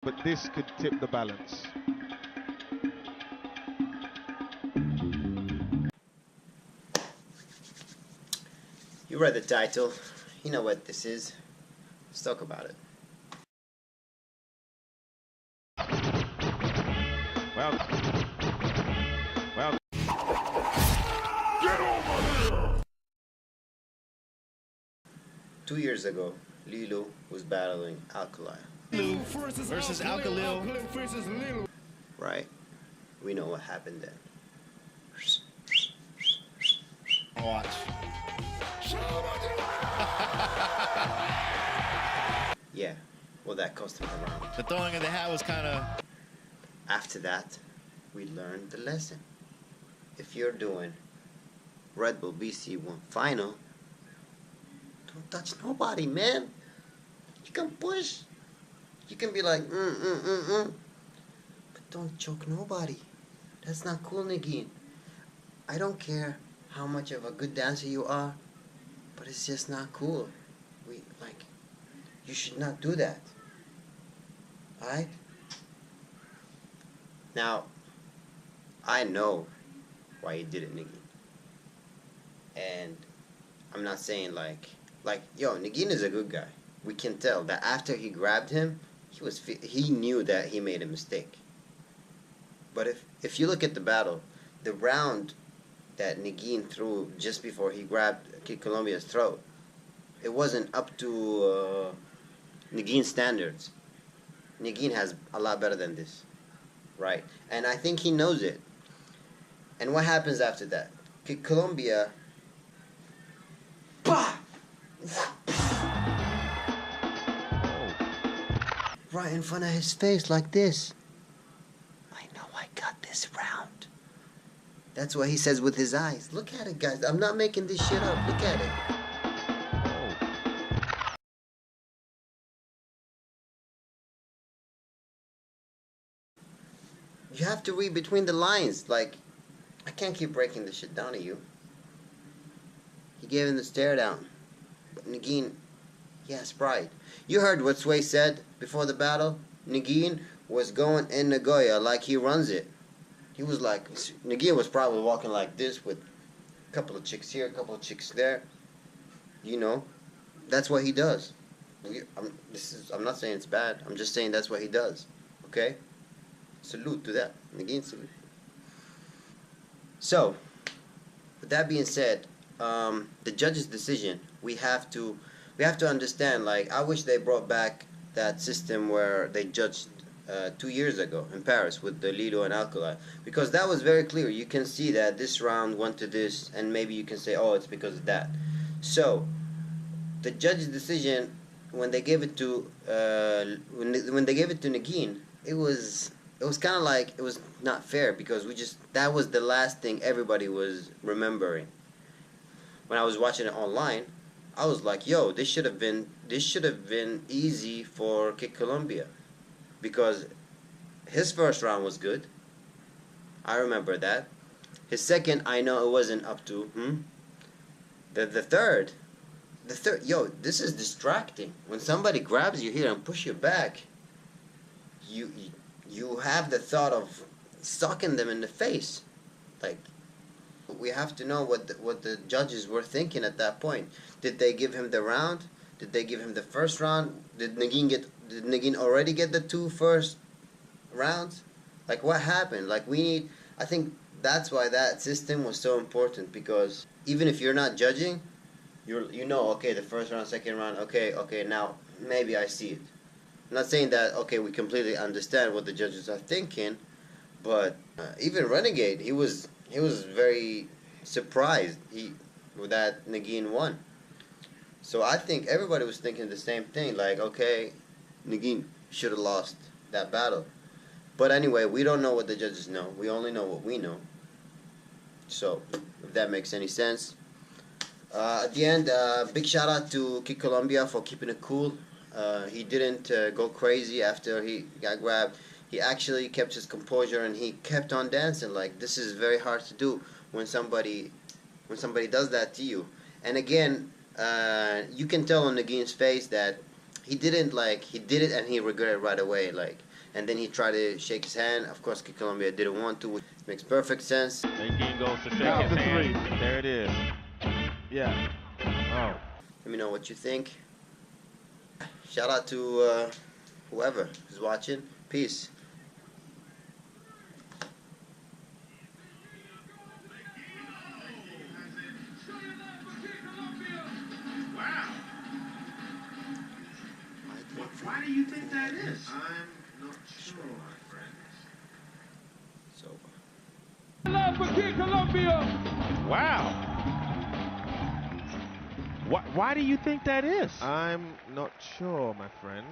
but this could tip the balance. You read the title. You know what this is. Let's talk about it. Well, Get over here! 2 years ago, Lilo was battling Alkali. Versus Alkalil. Right? We know what happened then. Watch. Yeah, well, that cost him a round. The throwing of the hat was kind of... After that, we learned the lesson. If you're doing Redbull BC1 final, don't touch nobody, man. You can push. You can be like, but don't choke nobody. That's not cool, Neguin. I don't care how much of a good dancer you are, but it's just not cool. You should not do that. Alright? Now, I know why he did it, Neguin. And I'm not saying yo, Neguin is a good guy. We can tell that after he grabbed him, he knew that he made a mistake. But if you look at the battle, the round that Neguin threw just before he grabbed Kid Colombia's throat, it wasn't up to Neguin's standards. Neguin has a lot better than this, right? And I think he knows it. And what happens after that? Kid Colombia, bah! Right in front of his face like this. I know I got this round. That's what he says with his eyes. Look at it, guys. I'm not making this shit up. Look at it. You have to read between the lines. Like, I can't keep breaking this shit down to you. He gave him the stare down. But Neguin, he has pride. You heard what Sway said before the battle? Neguin was going in Nagoya like he runs it. He was like, Neguin was probably walking like this with a couple of chicks here, a couple of chicks there. You know, that's what he does. I'm not saying it's bad. I'm just saying that's what he does. Okay? Salute to that. Neguin, salute. So, with that being said, the judge's decision, we have to understand, like, I wish they brought back that system where they judged 2 years ago in Paris with the Lido and Alkali, because that was very clear. You can see that this round went to this, and maybe you can say, oh, it's because of that. So, the judge's decision, when they gave it to when they gave it to Neguin, it was kind of like, it was not fair, because that was the last thing everybody was remembering. When I was watching it online, I was like, yo, this should have been easy for Kid Colombia, because his first round was good. I remember that. His second, I know it wasn't up to. The third, yo, this is distracting. When somebody grabs you here and push you back, you have the thought of sucking them in the face. Like, we have to know what the judges were thinking at that point. Did they give him the round? Did they give him the first round? Did Neguin already get the 2 first rounds? Like, what happened? Like, I think that's why that system was so important, because even if you're not judging, you know, okay, the first round, second round, okay, now maybe I see it. I'm not saying that, okay, we completely understand what the judges are thinking, but even Renegade, he was very surprised that Neguin won. So I think everybody was thinking the same thing, like, okay, Neguin should have lost that battle. But anyway, we don't know what the judges know. We only know what we know. So, if that makes any sense. At the end, big shout out to Kid Colombia for keeping it cool. He didn't go crazy after he got grabbed. He actually kept his composure, and he kept on dancing. Like, this is very hard to do when somebody does that to you. And again, you can tell on Neguin's face that he did it and he regretted right away. Like, and then he tried to shake his hand. Of course, Colombia didn't want to, which makes perfect sense. Neguin goes to shake Out his the hand. three. There it is. Yeah. Oh. Let me know what you think. Shout out to whoever is watching. Peace. Why do you think that is? I'm not sure, my friend. So. Wow. Why do you think that is? I'm not sure, my friend.